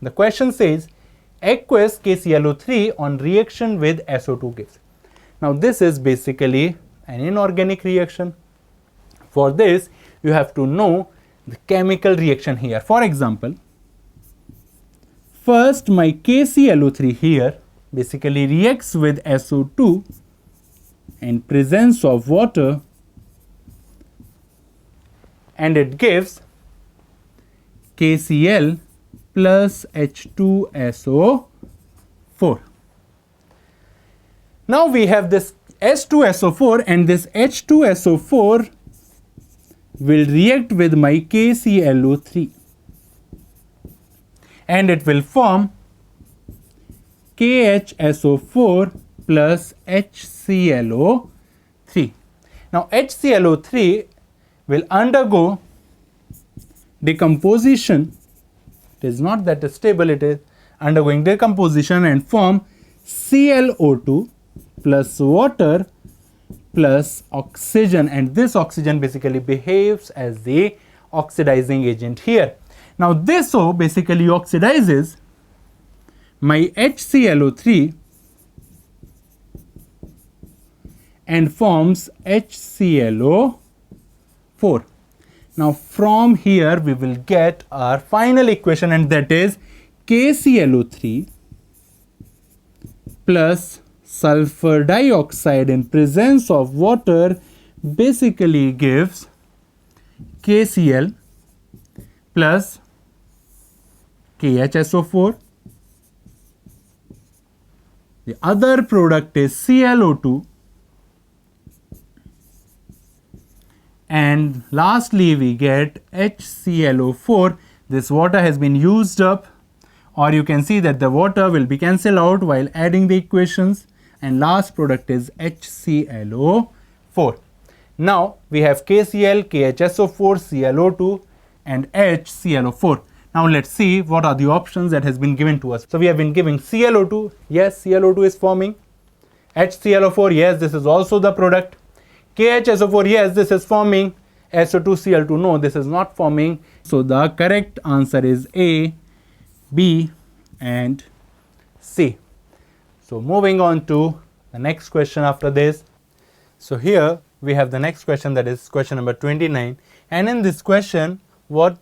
The question says aqueous KClO3 on reaction with SO2 gives. Now this is basically an inorganic reaction. For this you have to know the chemical reaction here. For example, first my KClO3 here basically reacts with SO2 in presence of water and it gives KCl plus H2SO4. Now we have this H2SO4 and this H2SO4 will react with my KClO3 and it will form KHSO4 plus HClO3. Now HClO3 will undergo decomposition. It is not that stable, it is undergoing decomposition and form ClO2 plus water plus oxygen, and this oxygen basically behaves as the oxidizing agent here. Now this O basically oxidizes my HClO3 and forms HClO4. Now from here we will get our final equation, and that is KClO3 plus sulfur dioxide in presence of water basically gives KCl plus KHSO4. The other product is ClO2, and lastly we get HClO4. This water has been used up, or you can see that the water will be cancelled out while adding the equations, and last product is HClO4. Now we have KCl, KHSO4, ClO2 and HClO4. Now let's see what are the options that has been given to us. So we have been giving ClO2, yes, ClO2 is forming. HClO4, yes, this is also the product. KHSO4, yes, this is forming. SO2, Cl2, no, this is not forming. So the correct answer is A, B and C. So moving on to the next question after this. So here we have the next question, that is question number 29, and in this question what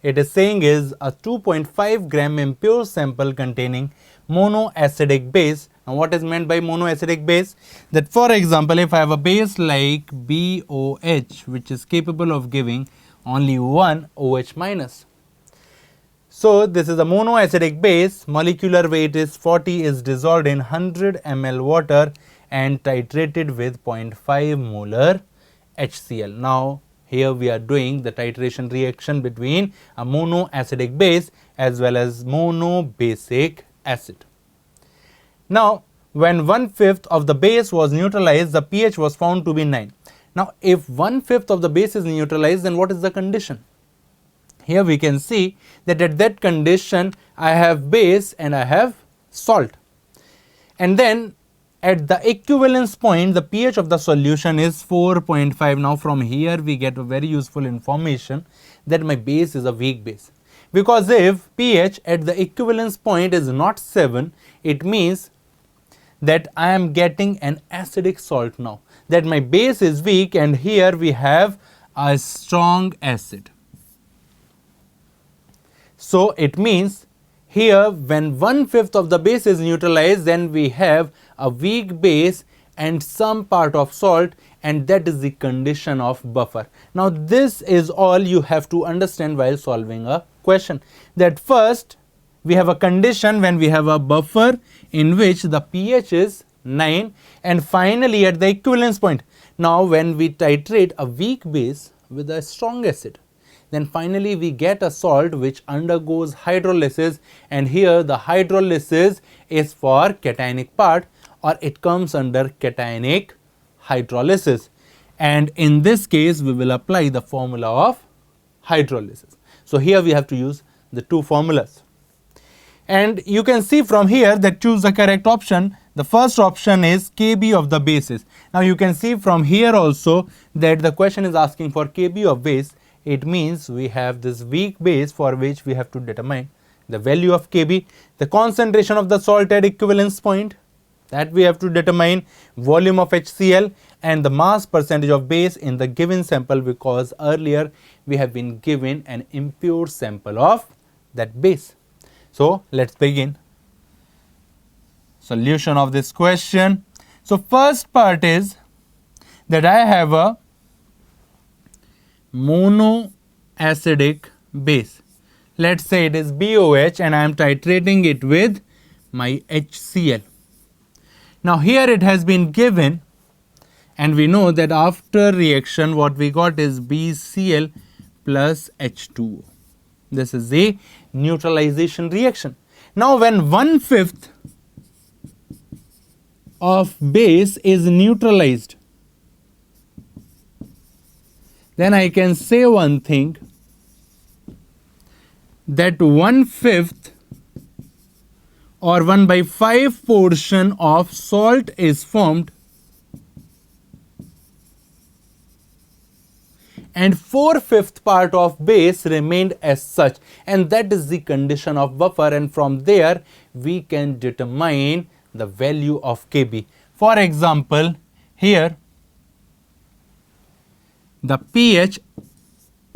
it is saying is a 2.5 gram impure sample containing monoacidic base. Now what is meant by monoacidic base? That for example, if I have a base like BOH which is capable of giving only one OH minus. So this is a monoacidic base, molecular weight is 40, is dissolved in 100 ml water and titrated with 0.5 molar HCl. Now here we are doing the titration reaction between a monoacidic base as well as monobasic acid. Now when 1/5 of the base was neutralized, the pH was found to be 9. Now if 1/5 of the base is neutralized, then what is the condition? Here we can see that at that condition I have base and I have salt, and then at the equivalence point the pH of the solution is 4.5. Now from here we get a very useful information that my base is a weak base, because if pH at the equivalence point is not 7, it means that I am getting an acidic salt now, that my base is weak and here we have a strong acid. So it means here when 1/5 of the base is neutralized, then we have a weak base and some part of salt, and that is the condition of buffer. Now this is all you have to understand while solving a question, that first we have a condition when we have a buffer in which the pH is 9, and finally at the equivalence point, now when we titrate a weak base with a strong acid, then finally we get a salt which undergoes hydrolysis, and here the hydrolysis is for cationic part, or it comes under cationic hydrolysis, and in this case we will apply the formula of hydrolysis. So here we have to use the two formulas, and you can see from here that choose the correct option. The first option is Kb of the bases. Now you can see from here also that the question is asking for Kb of base. It means we have this weak base for which we have to determine the value of Kb, the concentration of the salt at equivalence point, that we have to determine, volume of HCl, and the mass percentage of base in the given sample, because earlier we have been given an impure sample of that base. So let's begin. Solution of this question. So first part is that I have a monoacidic base. Let's say it is BOH and I am titrating it with my HCl. Now here it has been given, and we know that after reaction what we got is BCl plus H2O. This is a neutralization reaction. Now when 1/5 of base is neutralized, then I can say one thing, that 1/5 or 1/5 portion of salt is formed and 4/5 part of base remained as such, and that is the condition of buffer, and from there we can determine the value of Kb. For example, here the pH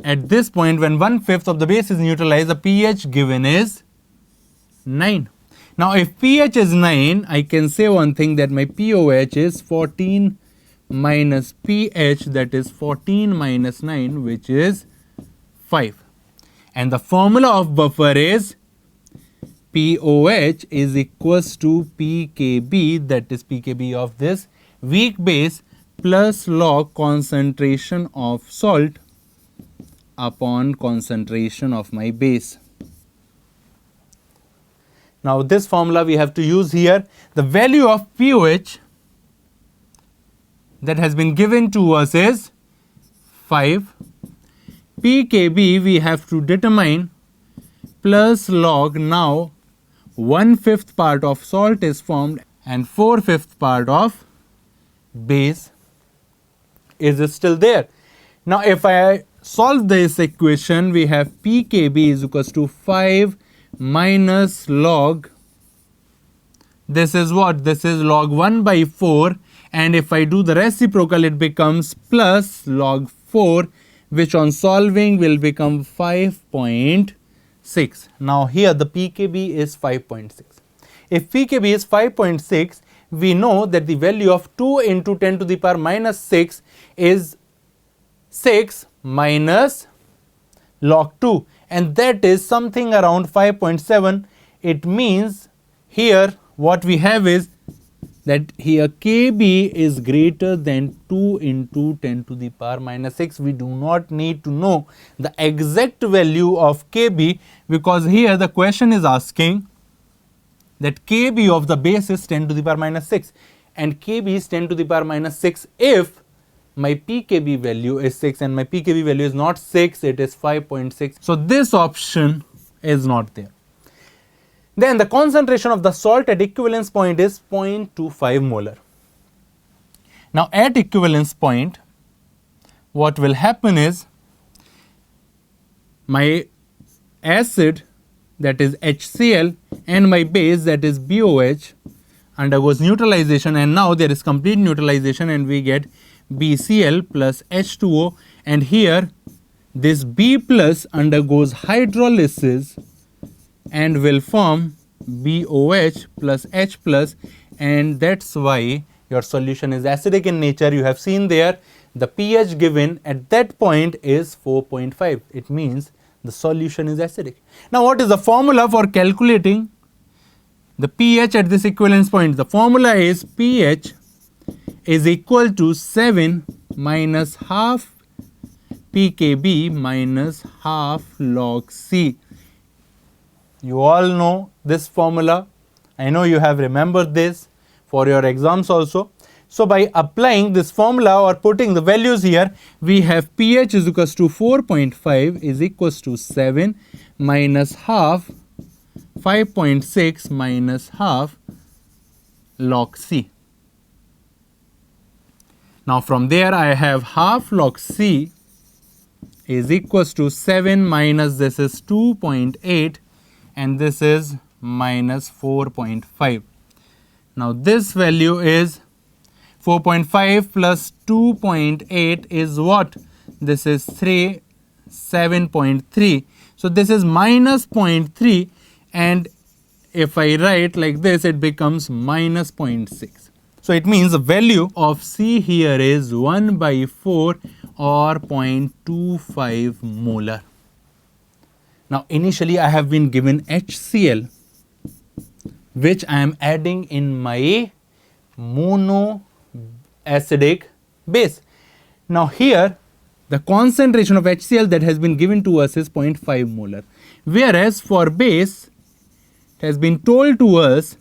at this point, when 1/5 of the base is neutralized, the pH given is 9. Now if pH is 9, I can say one thing, that my pOH is 14 minus pH, that is 14 minus 9, which is 5. And the formula of buffer is pOH is equals to pKb, that is pKb of this weak base, plus log concentration of salt upon concentration of my base. Now this formula we have to use here. The value of pOH that has been given to us is 5. pKb we have to determine, plus log, now 1/5 part of salt is formed and 4/5 part of base is still there. Now if I solve this equation, we have pKb is equals to 5 minus log, this is what? This is log 1/4, and if I do the reciprocal it becomes plus log 4, which on solving will become 5.6. Now here the pKb is 5.6. If pKb is 5.6, we know that the value of 2 into 10 to the power minus 6 is 6 minus log 2, and that is something around 5.7. It means here what we have is that here Kb is greater than 2 into 10 to the power minus 6. We do not need to know the exact value of Kb, because here the question is asking that Kb of the base is 10 to the power minus 6, and Kb is 10 to the power minus 6 if my pKb value is 6 and my pKb value is not 6, it is 5.6. So this option is not there. Then the concentration of the salt at equivalence point is 0.25 molar. Now at equivalence point, what will happen is my acid, that is HCl, and my base, that is BOH, undergoes neutralization, and now there is complete neutralization and we get BCl plus H2O, and here this B plus undergoes hydrolysis and will form BOH plus H plus, and that's why your solution is acidic in nature. You have seen there the pH given at that point is 4.5. It means the solution is acidic. Now what is the formula for calculating the pH at this equivalence point? The formula is pH is equal to 7 minus half pKb minus half log C. You all know this formula. I know you have remembered this for your exams also. So by applying this formula or putting the values here, we have pH is equals to 4.5 is equals to 7 minus half 5.6 minus half log C. Now from there I have half log C is equals to 7 minus this is 2.8, and this is minus 4.5. Now this value is 4.5 plus 2.8 is what? This is 7.3. So this is minus 0.3, and if I write like this, it becomes minus 0.6. So it means the value of C here is 1 by 4 or 0.25 molar. Now initially I have been given HCl, which I am adding in my monoacidic base. Now here the concentration of HCl that has been given to us is 0.5 molar, whereas for base it has been told to us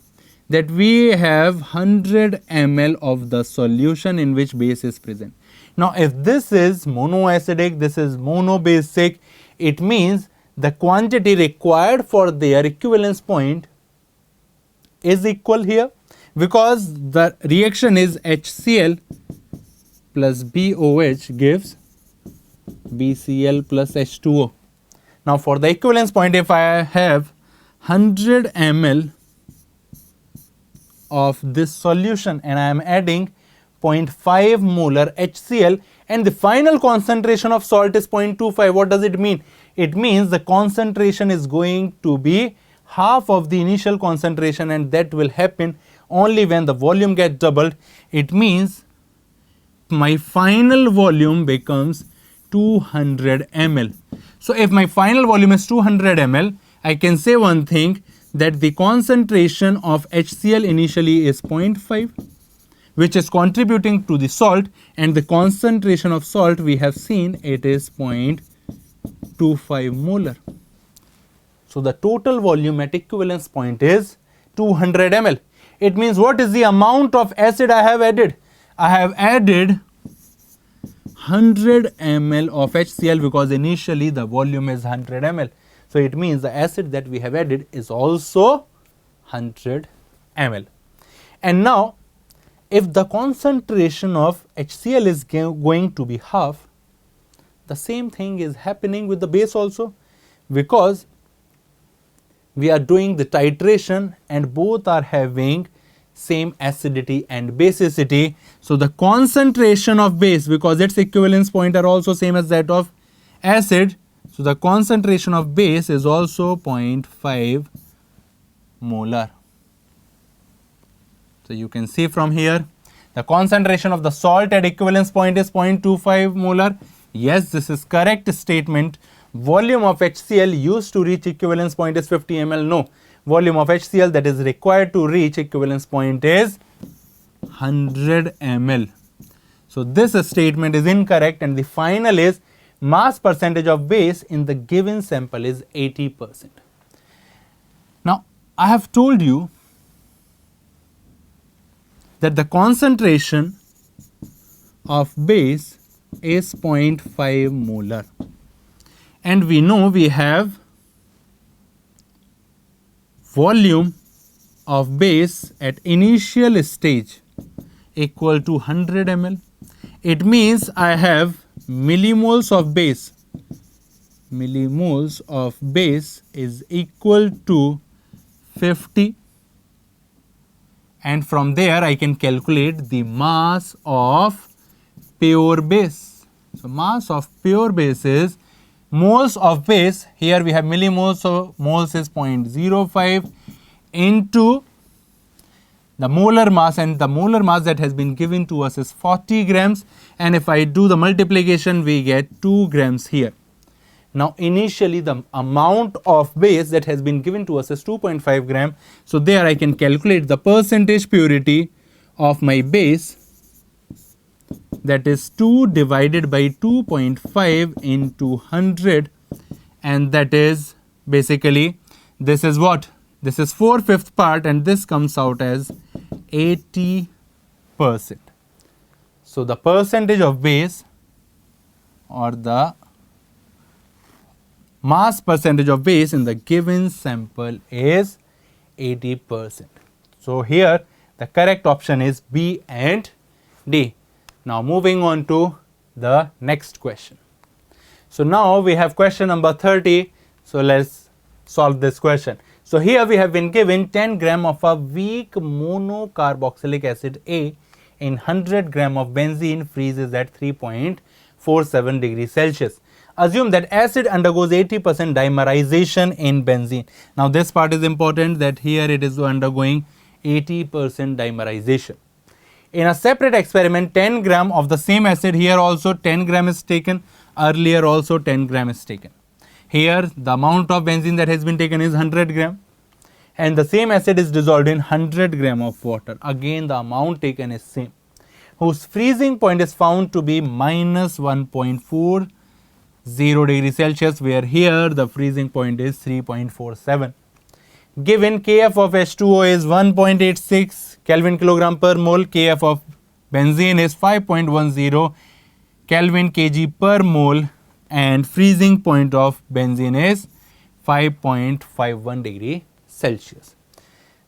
that we have 100 ml of the solution in which base is present. Now if this is monoacidic, this is monobasic, it means the quantity required for their equivalence point is equal here, because the reaction is HCl plus BOH gives BCl plus H2O. Now for the equivalence point, if I have 100 ml of this solution and I am adding 0.5 molar HCl and the final concentration of salt is 0.25, what does it mean? It means the concentration is going to be half of the initial concentration, and that will happen only when the volume gets doubled. It means my final volume becomes 200 ml. So if my final volume is 200 ml, I can say one thing, that the concentration of HCl initially is 0.5, which is contributing to the salt, and the concentration of salt we have seen it is 0.25 molar. So the total volume at equivalence point is 200 ml. It means what is the amount of acid I have added? I have added 100 ml of HCl because initially the volume is 100 ml. So it means the acid that we have added is also 100 ml. And now if the concentration of HCl is going to be half, the same thing is happening with the base also, because we are doing the titration and both are having same acidity and basicity. So the concentration of base, because its equivalence point are also same as that of acid, so the concentration of base is also 0.5 molar. So you can see from here the concentration of the salt at equivalence point is 0.25 molar. Yes, this is correct statement. Volume of HCl used to reach equivalence point is 50 ml. No, volume of HCl that is required to reach equivalence point is 100 ml. So this statement is incorrect, and the final is mass percentage of base in the given sample is 80%. Now I have told you that the concentration of base is 0.5 molar, and we know we have volume of base at initial stage equal to 100 ml. It means I have millimoles of base. Millimoles of base is equal to 50, and from there I can calculate the mass of pure base. So mass of pure base is moles of base, here we have millimoles, so moles is 0.05 into the molar mass, and the molar mass that has been given to us is 40 grams, and if I do the multiplication we get 2 grams here. Now initially the amount of base that has been given to us is 2.5 gram, so there I can calculate the percentage purity of my base, that is 2 divided by 2.5 into 100, and that is basically, this is what? This is 4/5 part, and this comes out as 80%. So the percentage of base or the mass percentage of base in the given sample is 80%. So here the correct option is B and D. Now moving on to the next question. So now we have question number 30. So let's solve this question. So here we have been given 10 gram of a weak monocarboxylic acid A in 100 gram of benzene freezes at 3.47 degrees Celsius. Assume that acid undergoes 80% dimerization in benzene. Now this part is important, that here it is undergoing 80% dimerization. In a separate experiment, 10 gram of the same acid, here also 10 gram is taken, earlier also 10 gram is taken. Here the amount of benzene that has been taken is 100 gram and the same acid is dissolved in 100 gram of water. Again the amount taken is same, whose freezing point is found to be minus 1.40 degrees Celsius, where here the freezing point is 3.47. Given Kf of H2O is 1.86 Kelvin kilogram per mole, Kf of benzene is 5.10 Kelvin kg per mole, and freezing point of benzene is 5.51 degree Celsius.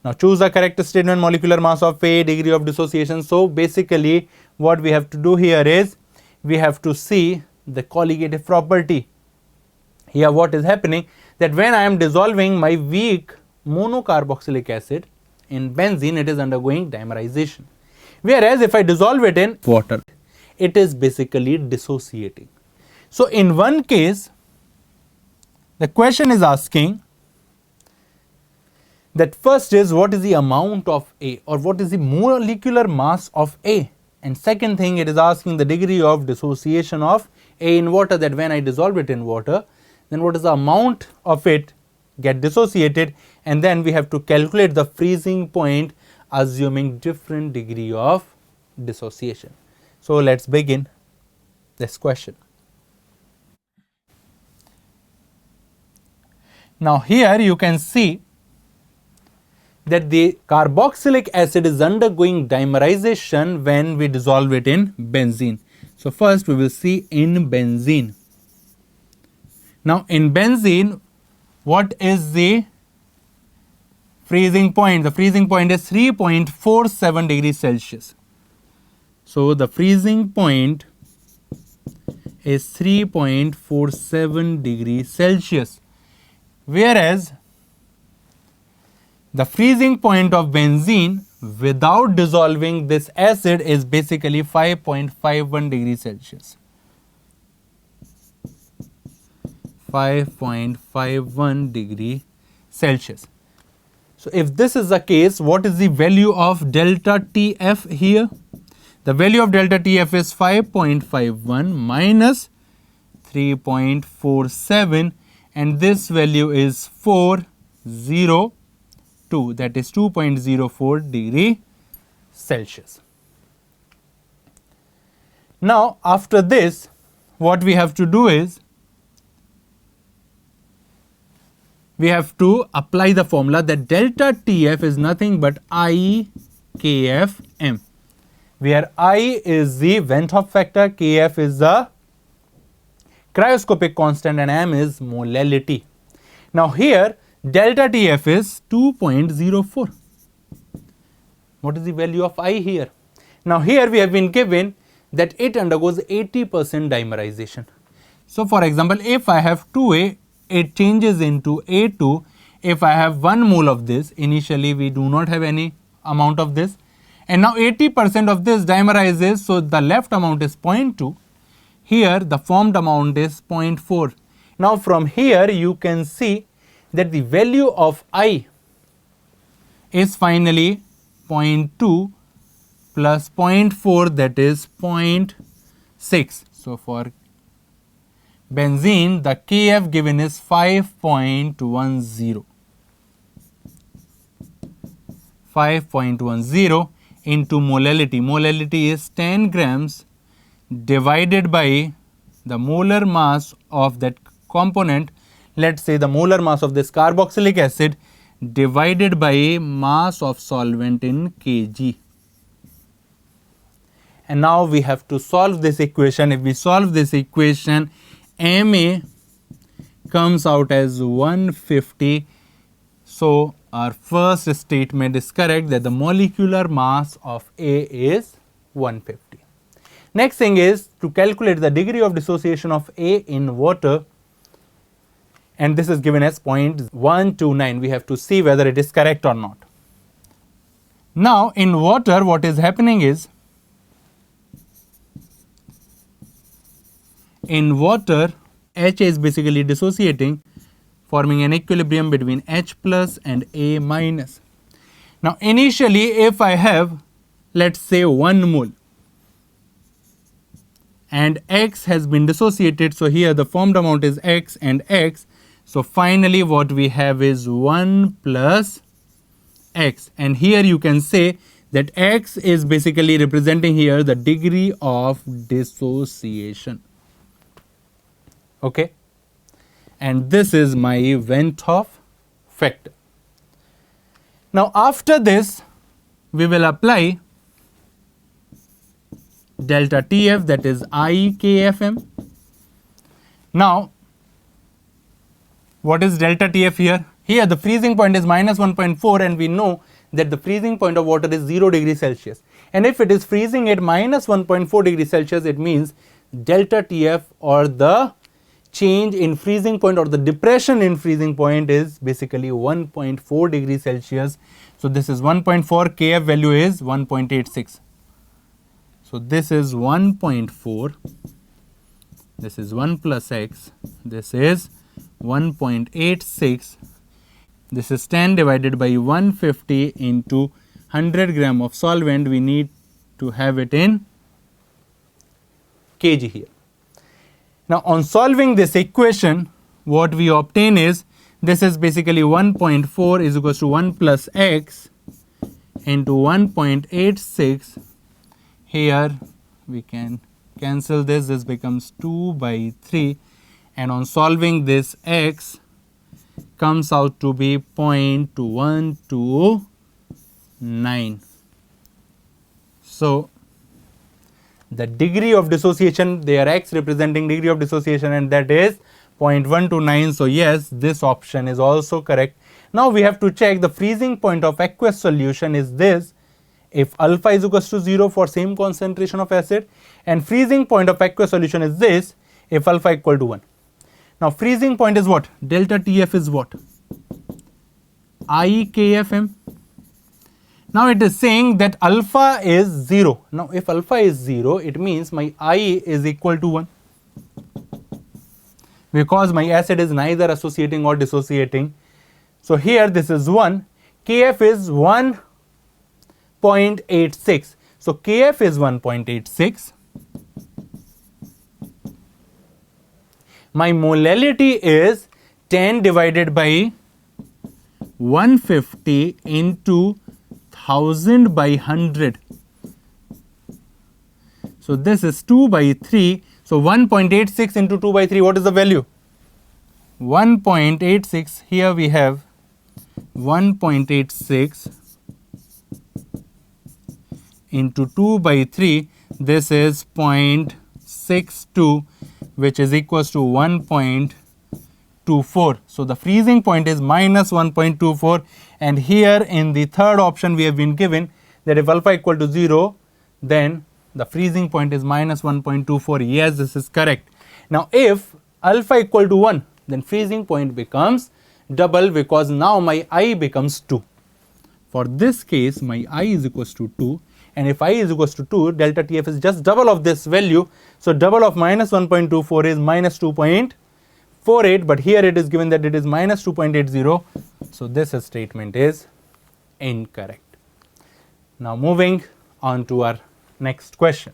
Now choose the correct statement: molecular mass of A, degree of dissociation. So basically what we have to do here is we have to see the colligative property. Here what is happening, that when I am dissolving my weak monocarboxylic acid in benzene, it is undergoing dimerization, whereas if I dissolve it in water, it is basically dissociating. So in one case the question is asking that first is what is the amount of A, or what is the molecular mass of A, and second thing it is asking the degree of dissociation of A in water, that when I dissolve it in water, then what is the amount of it get dissociated, and then we have to calculate the freezing point assuming different degree of dissociation. So let's begin this question. Now here you can see that the carboxylic acid is undergoing dimerization when we dissolve it in benzene. So first we will see in benzene. Now in benzene, what is the freezing point? The freezing point is 3.47 degrees Celsius. So the freezing point is 3.47 degrees Celsius, whereas the freezing point of benzene without dissolving this acid is basically 5.51 degrees Celsius. 5.51 degree Celsius. So if this is the case, what is the value of delta TF here? The value of delta TF is 5.51 minus 3.47, and this value is 402, that is 2.04 degree Celsius. Now after this, what we have to do is we have to apply the formula that delta TF is nothing but IKFM, where I is the Van 't Hoff factor, Kf is the cryoscopic constant, and M is molality. Now here delta TF is 2.04. What is the value of I here? Now here we have been given that it undergoes 80% dimerization. So for example, if I have 2A, it changes into A2. If I have 1 mole of this, initially we do not have any amount of this, and now 80% of this dimerizes, so the left amount is 0.2. Here the formed amount is 0.4. Now from here you can see that the value of I is finally 0.2 plus 0.4, that is 0.6. So for benzene, the Kf given is 5.10. 5.10 into molality. Molality is 10 grams divided by the molar mass of that component. Let's say the molar mass of this carboxylic acid divided by mass of solvent in kg. And now we have to solve this equation. If we solve this equation, Ma comes out as 150. So our first statement is correct, that the molecular mass of A is 150. Next thing is to calculate the degree of dissociation of A in water. and this is given as 0.129. We have to see whether it is correct or not. Now in water, what is happening is, in water, H is basically dissociating, forming an equilibrium between H plus and A minus. Now initially, if I have, let's say, 1 mole and X has been dissociated, so here the formed amount is X and X, so finally what we have is 1 plus X, and here you can say that X is basically representing here the degree of dissociation. Okay, and this is my Van't Hoff factor. Now after this, we will apply delta TF, that is IKFM. Now what is delta TF here? Here the freezing point is minus 1.4, and we know that the freezing point of water is 0 degrees Celsius, and if it is freezing at minus 1.4 degrees Celsius, it means delta TF, or the change in freezing point or the depression in freezing point, is basically 1.4 degrees Celsius. So this is 1.4, Kf value is 1.86. So this is 1.4, this is 1 plus X, this is 1.86, this is 10 divided by 150 into 100 gram of solvent. We need to have it in kg here. Now on solving this equation, what we obtain is, this is basically 1.4 is equals to 1 plus X into 1.86. Here we can cancel this, this becomes 2 by 3, and on solving this, X comes out to be 0.129. So the degree of dissociation, there X representing degree of dissociation, and that is 0.129. So yes, this option is also correct. Now we have to check the freezing point of aqueous solution is this, if alpha is equals to 0 for same concentration of acid, and freezing point of aqueous solution is this, if alpha equal to 1. Now freezing point is what? Delta TF is what? IKFM. Now it is saying that alpha is 0. Now if alpha is 0, it means my I is equal to 1, because my acid is neither associating or dissociating. So here this is 1, Kf is 1.86. So Kf is 1.86. My molality is 10 divided by 150 into 1000 by 100. So this is 2 by 3. So 1.86 into 2 by 3, what is the value? 1.86. Here we have 1.86 into 2 by 3. This is 0.62, which is equals to 1.24. So the freezing point is minus 1.24, and here in the third option we have been given that if alpha equal to 0, then the freezing point is minus 1.24. Yes, this is correct. Now if alpha equal to 1, then freezing point becomes double, because now my I becomes 2. For this case, my I is equals to 2, and if I is equals to 2, delta TF is just double of this value. So double of minus 1.24 is minus 2.48, but here it is given that it is minus 2.80. So this statement is incorrect. Now moving on to our next question.